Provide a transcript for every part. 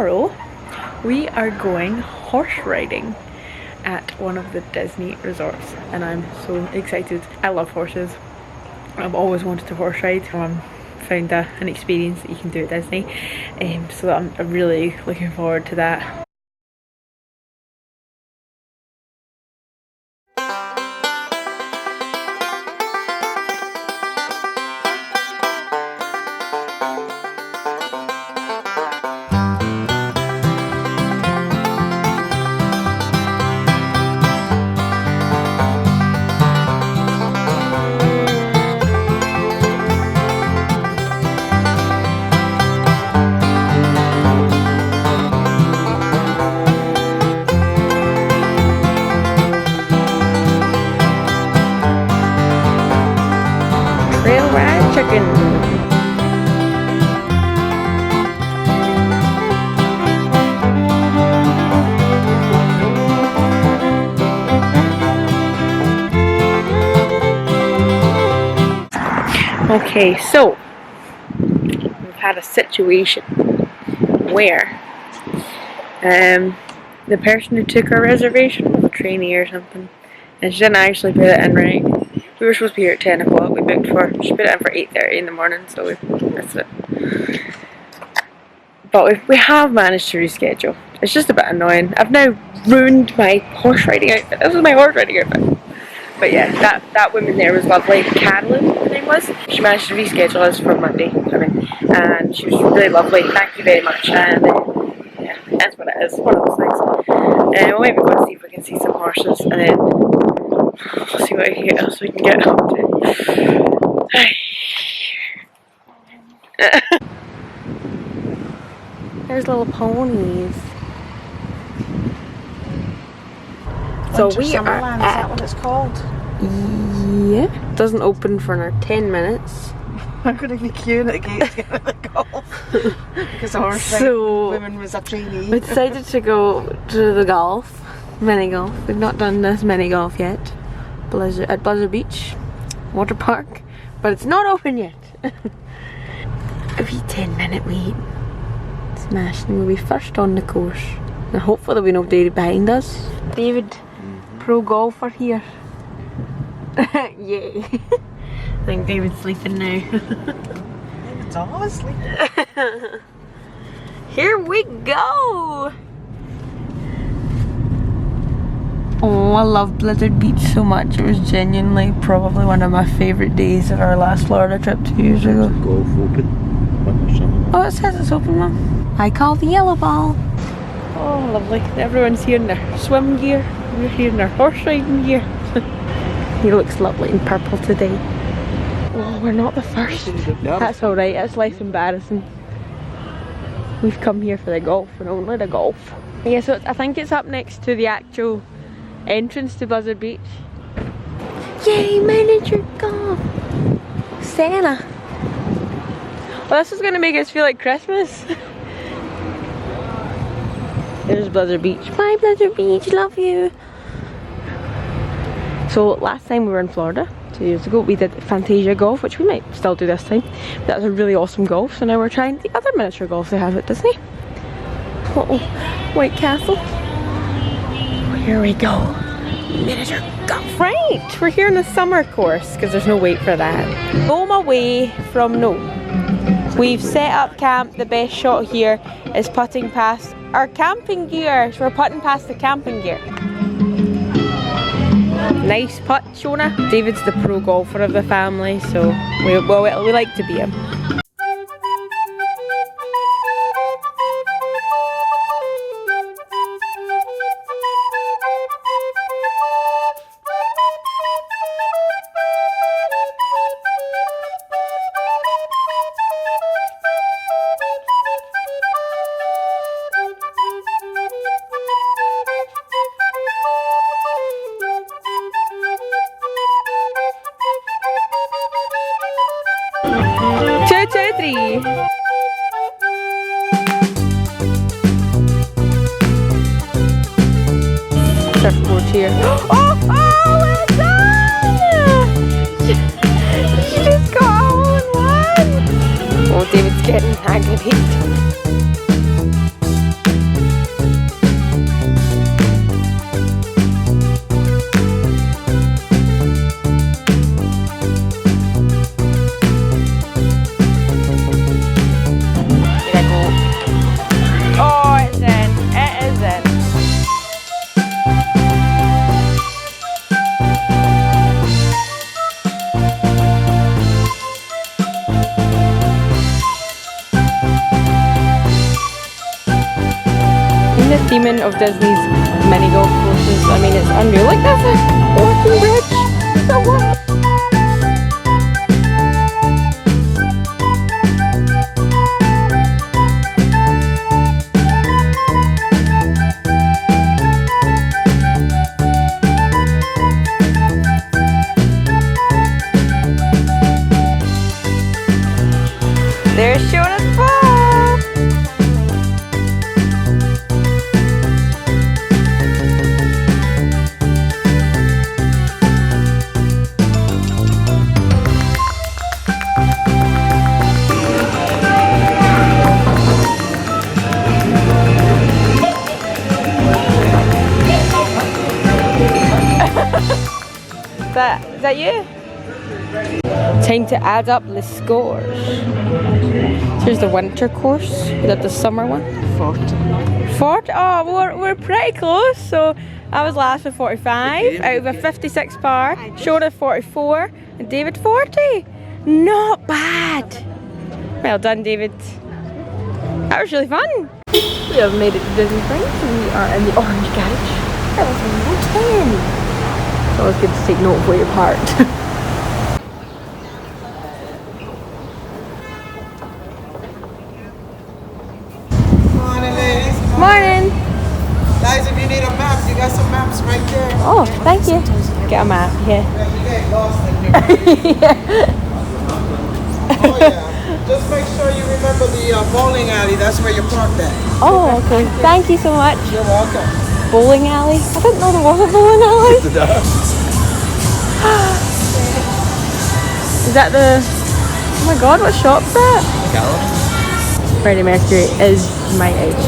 tomorrow we are going horse riding at one of the Disney resorts, and I'm so excited. I love horses. I've always wanted to horse ride. Found an experience that you can do at Disney, so I'm really looking forward to that. Chicken. Okay, so we've had a situation where the person who took our reservation was a trainee or something, and she didn't actually put it in right. We were supposed to be here at 10 o'clock, we booked for, she put it in for 8:30 in the morning, so we missed it. But we have managed to reschedule. It's just a bit annoying. I've now ruined my horse riding outfit. This was my horse riding outfit. But yeah, that woman there was lovely. Carolyn, her name was. She managed to reschedule us for Monday coming, and she was really lovely. Thank you very much. And yeah, that's what it is. One of those things. We'll maybe go and see if we can see some horses, and then we'll see what else we can get up to. There's little ponies. So we are at, is that what it's called? Yeah. It doesn't open for another 10 minutes. I'm going to be queuing at the gates to get out of the golf. Because the horse woman was a trainee. We decided to go to the golf. Mini golf. We've not done this mini golf yet. At Blizzard Beach water park, but it's not open yet. A wee 10-minute wait. Smashing. We'll be first on the course, and hopefully there'll be nobody behind us. David, pro golfer here. Yay! I think David's sleeping now. David's always sleeping. Here we go! Oh, I love Blizzard Beach so much. It was genuinely probably one of my favourite days of our last Florida trip 2 years ago. Golf open. Oh, it says it's open, Mum. I call the yellow ball. Oh, lovely. Everyone's here in their swim gear. We're here in our horse riding gear. He looks lovely in purple today. Oh, we're not the first. That's alright, it's less embarrassing. We've come here for the golf and only the golf. Yeah, so I think it's up next to the actual entrance to Blizzard Beach. Yay, miniature golf! Santa! Well, this is going to make us feel like Christmas. There's Blizzard Beach. Bye Blizzard Beach, love you! So last time we were in Florida, 2 years ago, we did Fantasia Golf, which we might still do this time. But that was a really awesome golf, so now we're trying the other miniature golf they have at Disney. Uh-oh, White Castle. Here we go. Miniature golf. Right, we're here in the summer course, because there's no wait for that. Home away from no. We've set up camp. The best shot here is putting past our camping gear. So we're putting past the camping gear. Nice putt, Shona. David's the pro golfer of the family, so we like to be him. Surfboard here. Oh, well done! You just got a hole in one! Oh, David's getting aggravated. theming of Disney's mini golf courses. I mean, it's unreal. Like that's a walking bridge. So what? They're showing us fall. Is that you? Time to add up the scores. Here's the winter course. Is that the summer one? 40. 40? Oh, we're pretty close. So I was last with 45 out of a 56 par. Shona 44 and David 40. Not bad. Well done, David. That was really fun. We have made it to Disney Springs. We are in the orange carriage. That was number 10. It's always good to take note of where you're parked. Morning, ladies. Morning. Guys, if you need a map, you got some maps right there. Oh, thank you. Get a map, yeah. You get lost in here. Oh yeah. Just make sure you remember the bowling alley. That's where you parked at. Oh, okay. Thank you so much. You're welcome. Bowling alley? I didn't know there was a bowling alley. Is that the... Oh my god, what shop's that? Freddie Mercury is my idol.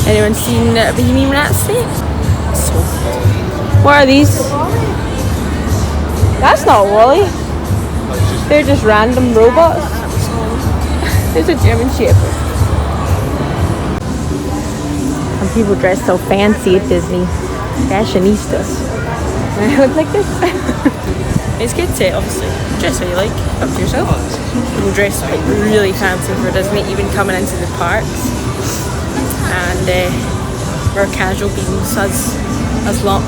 Anyone seen Bohemian Rhapsody? What are these? That's not Wally. They're just random robots. There's a German Shepherd. And people dress so fancy at Disney. Fashionistas. I look like this. It's good to obviously dress how you like, up to yourself. People dress like really fancy for Disney, even coming into the parks. And we're casual beings as lot.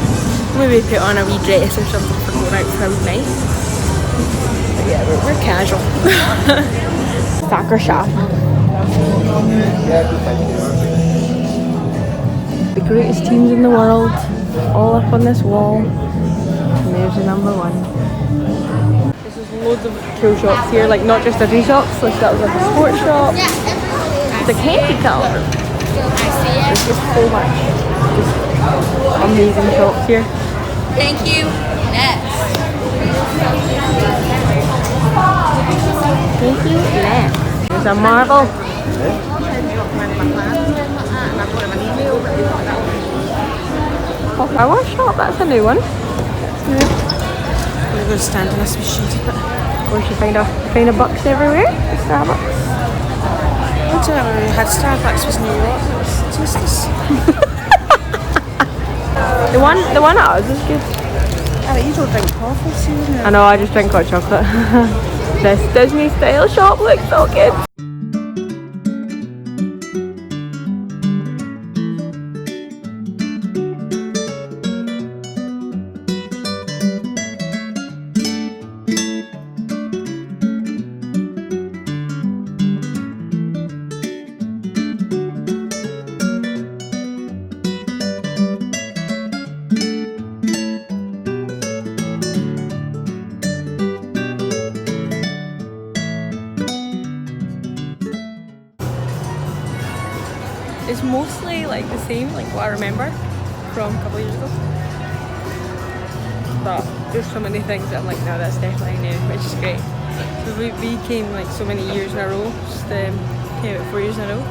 Maybe put on a wee dress or something for going out for a wee night. But yeah, we're casual. Soccer shop. The greatest teams in the world, all up on this wall. And there's the number one. There's loads of cool shops here, like not just Disney shops, like that was like a sports shop. It's a candy color. There's just so much. Just amazing shops here. Thank you. Next. Thank you. Next. There's a marble. Oh, flower shop, that's a new one. Yeah. We're going to stand in this machine a bit. Of course you find a Bucks everywhere. Starbucks. One time we had Starbucks was New York. It was tasteless. The one at ours is good. You don't drink coffee, see you. I know, I just drink hot chocolate. This Disney style shop looks so good. It's mostly like the same, like what I remember from a couple of years ago. But there's so many things that I'm like, no, that's definitely new, which is great. So we came like so many years in a row, just came about 4 years in a row.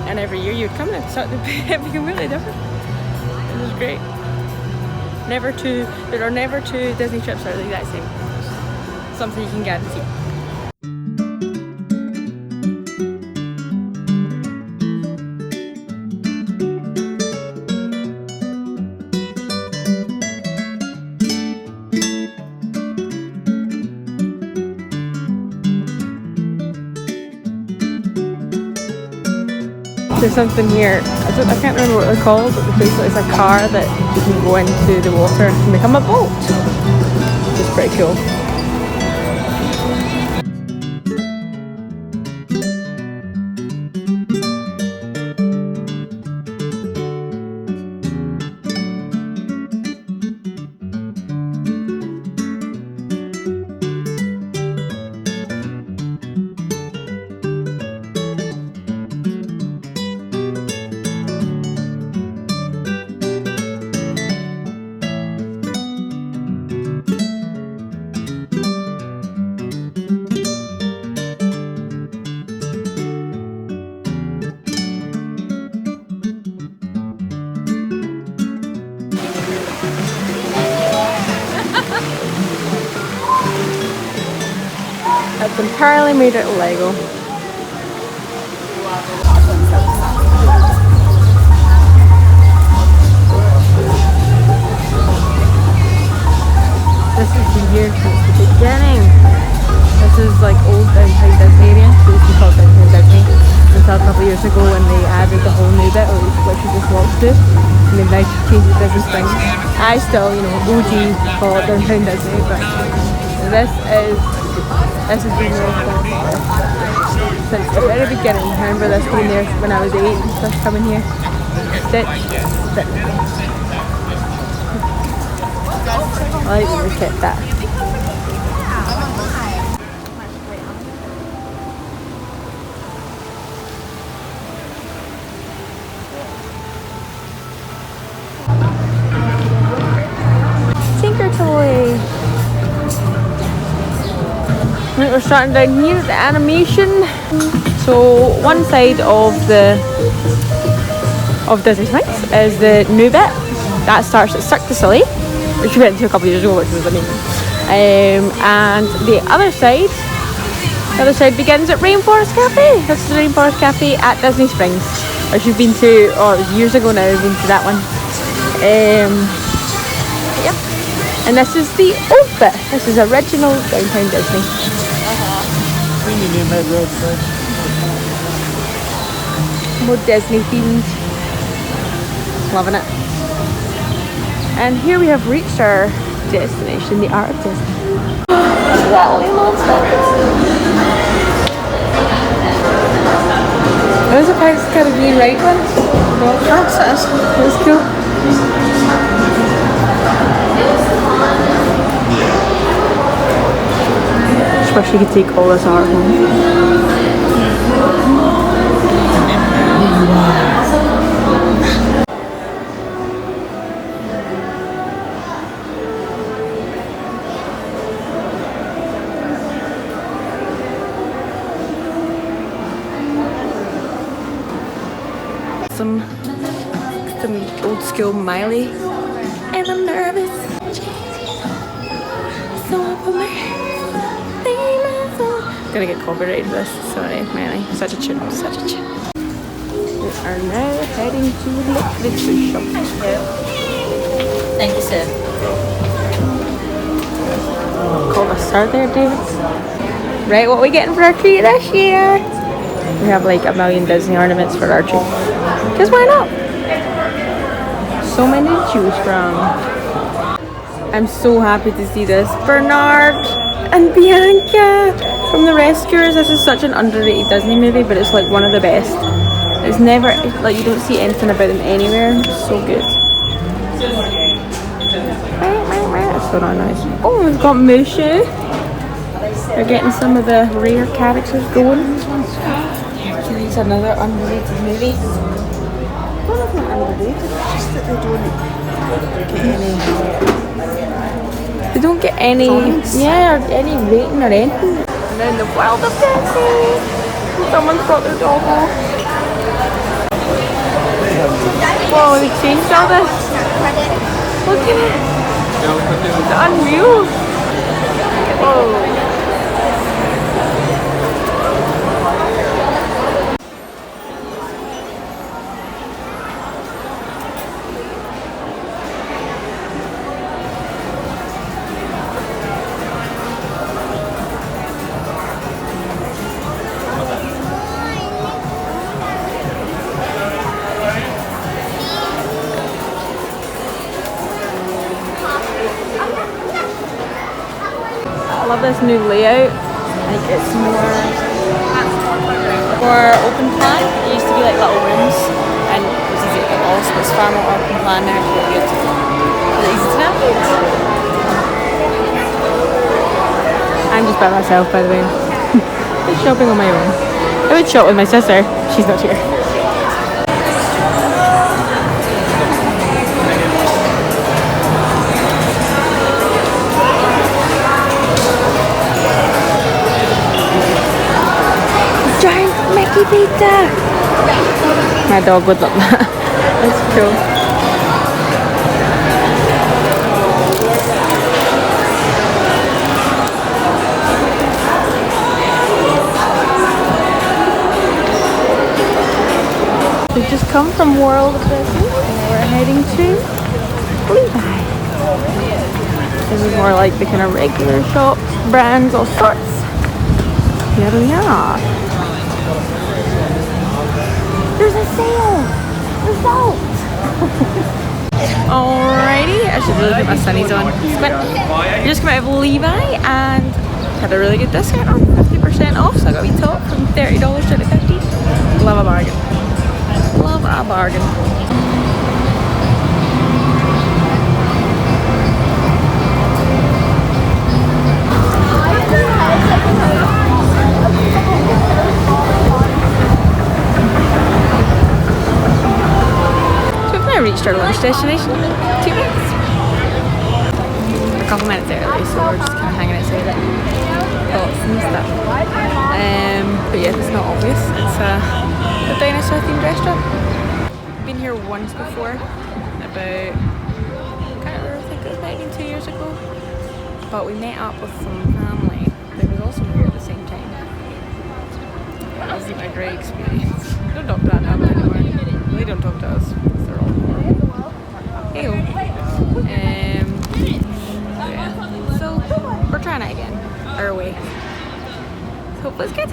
And every year you'd come and start to be completely different. It was great. There are never two Disney trips that are the exact same. Something you can guarantee. There's something here. I can't remember what they're called, but basically it's a car that you can go into the water and become a boat. Which is pretty cool. It's entirely made out of Lego. This has been here since the beginning. This is like old downtown Disney area. It used to be called downtown Disney until a couple of years ago when they added the whole new bit, which we just walked to, and they've now changed it to Disney Springs. I still, you know, OG call it downtown Disney, but this has been there since the very beginning. I remember this being there when I was 8 and first coming here. Stitch. I like that they kept that. Tinker Toy. We're starting down here at the animation. So one side of Disney Springs is the new bit that starts at Cirque du Soleil, which we went to a couple of years ago, which was amazing. And the other side begins at Rainforest Cafe. This is the Rainforest Cafe at Disney Springs, which we've been to, or it was years ago now. We've been to that one. Yep. And this is the old bit. This is original downtown Disney. More Disney themed. Loving it. And here we have reached our destination, the Art of Disney. Those are Pirates of the Caribbean right ones. That's cool. Just wish you could take all this art home. Some old school Miley, and I'm nervous. Gonna get copyrighted for this. Sorry, Miley. Such a tune. Such a tune. We are now heading to the literature shop. Thank you, sir. Call the star there, David. Right, what are we getting for our treat this year? We have like a million Disney ornaments for our treat. Because why not? So many to choose from. I'm so happy to see this. Bernard and Bianca from The Rescuers. This is such an underrated Disney movie, but it's like one of the best. It's never, like you don't see anything about them anywhere. It's so good. That's so nice. Oh, we've got Mushu. They're getting some of the rare characters going. Hercules, another underrated movie. Well, it's not underrated, it's just that they don't get any yeah, or any rating or anything. And then the world of Disney. Someone's got their dog off. Whoa, they changed all this. Look at it. It's unreal. Whoa. this new layout. Like it's more open plan. It used to be like little rooms, and it was easy to get lost. But it's far more open plan now. It's really good. It's easy to navigate. I'm just by myself, by the way. I'm shopping on my own. I would shop with my sister. She's not here. Giant Mickey pizza! My dog would love that. That's cool. We've just come from World of Disney and we're heading to Levi. This is more like the kind of regular shops, brands, all sorts. Here we are. There's a sale! Result! Alrighty, I should really put my sunnies on. We just came out of Levi and had a really good discount on 50% off, so I got a wee top from $30 down to $50. Love a bargain. Love a bargain. So we've now reached our lunch destination. 2 minutes. A couple minutes early, so we're just kind of hanging outside it. Thoughts and stuff. But yeah, it's not obvious. It's a dinosaur themed restaurant. Been here once before, about, I can't remember, I think it was maybe 2 years ago. But we met up with some family that was also here at the same time. It wasn't a great experience. We don't talk to that family anymore. They don't talk to us. They're all ew. Yeah. So we're trying it again, our way. So hopefully it's good.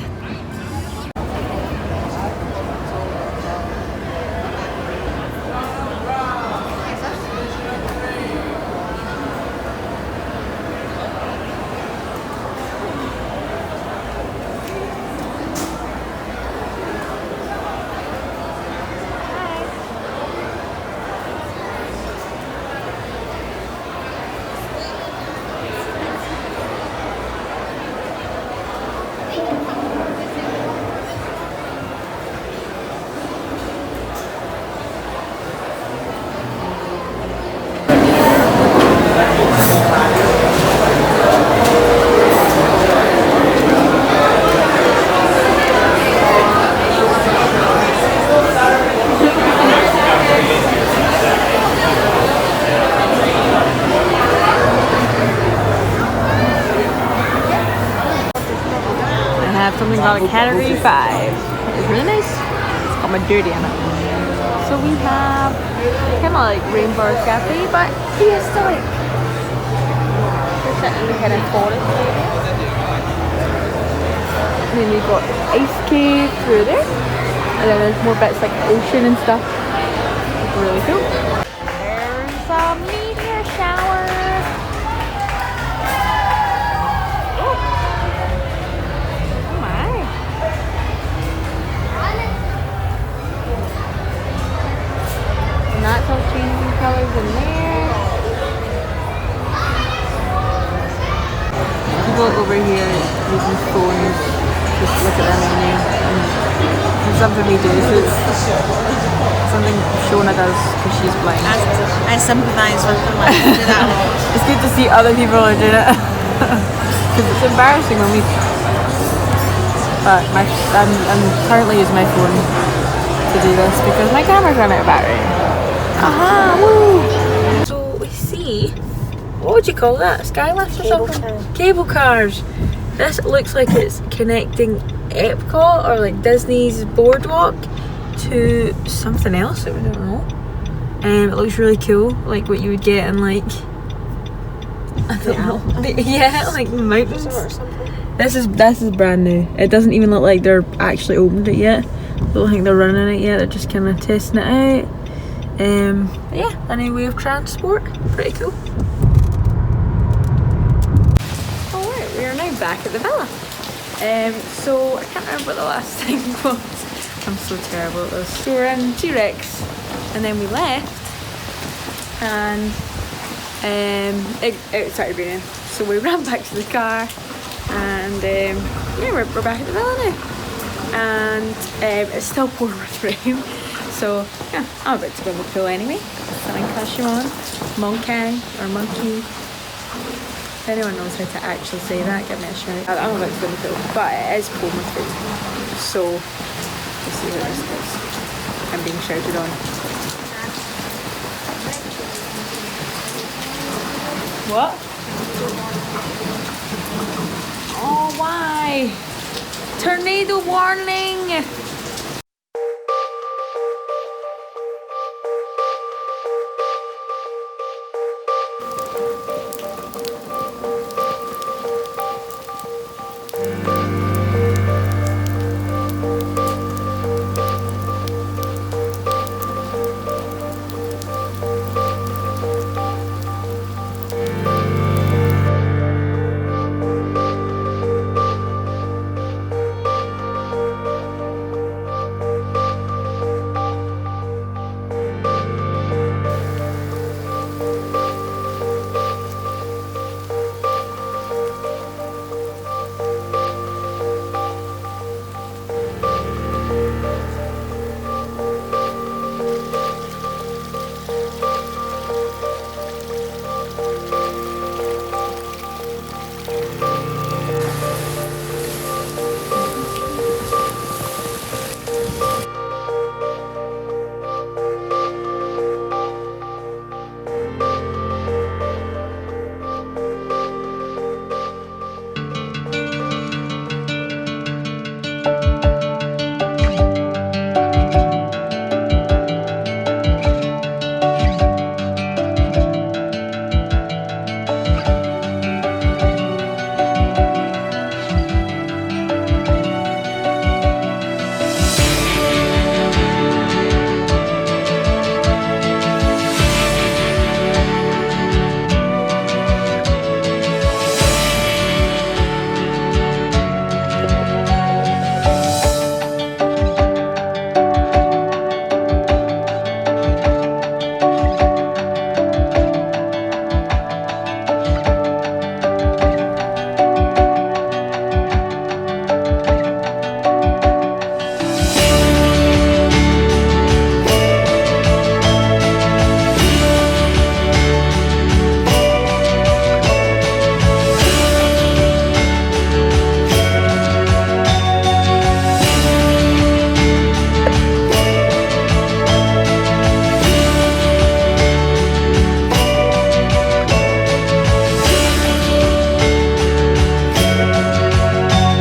Something called a category 5. It's really nice. It's got my dirty in it. So we have kind of like Rainforest Cafe, but prehistoric. We're sitting in the kind of forest area. And then we've got ice cave through there. And then there's more bits like ocean and stuff. It's really cool. There's a meteor shower. That's all changing colors in there. People over here using phones, just look at their menu. And something we do, so it's something Shona does because she's blind. I sympathise with them. I do that a lot. It's good to see other people are doing it. Because it's embarrassing when we... But I'm currently using my phone to do this because my camera's run out of battery. Aha, woo! So we see, what would you call that? Skylift or something? Cable cars. This looks like it's connecting Epcot or like Disney's boardwalk to something else that we don't know. It looks really cool, like what you would get in like, I don't know. Yeah, like mountains. This is brand new. It doesn't even look like they're actually opened it yet. I don't think they're running it yet. They're just kind of testing it out. Yeah, a new way of transport. Pretty cool. Alright, we are now back at the villa. So I can't remember what the last thing was. I'm so terrible at this. So we're in T-Rex and then we left and it started raining. So we ran back to the car and yeah, we're back at the villa now. And it's still pouring with rain. So yeah, I'm about to go in the pool anyway. Swimming costume on. Monkey or monkey. If anyone knows how to actually say that, give me a shout. I'm about to go in the pool, but it is pouring with rain. So we'll see how this goes. I'm being shouted on. What? Oh, why? Tornado warning!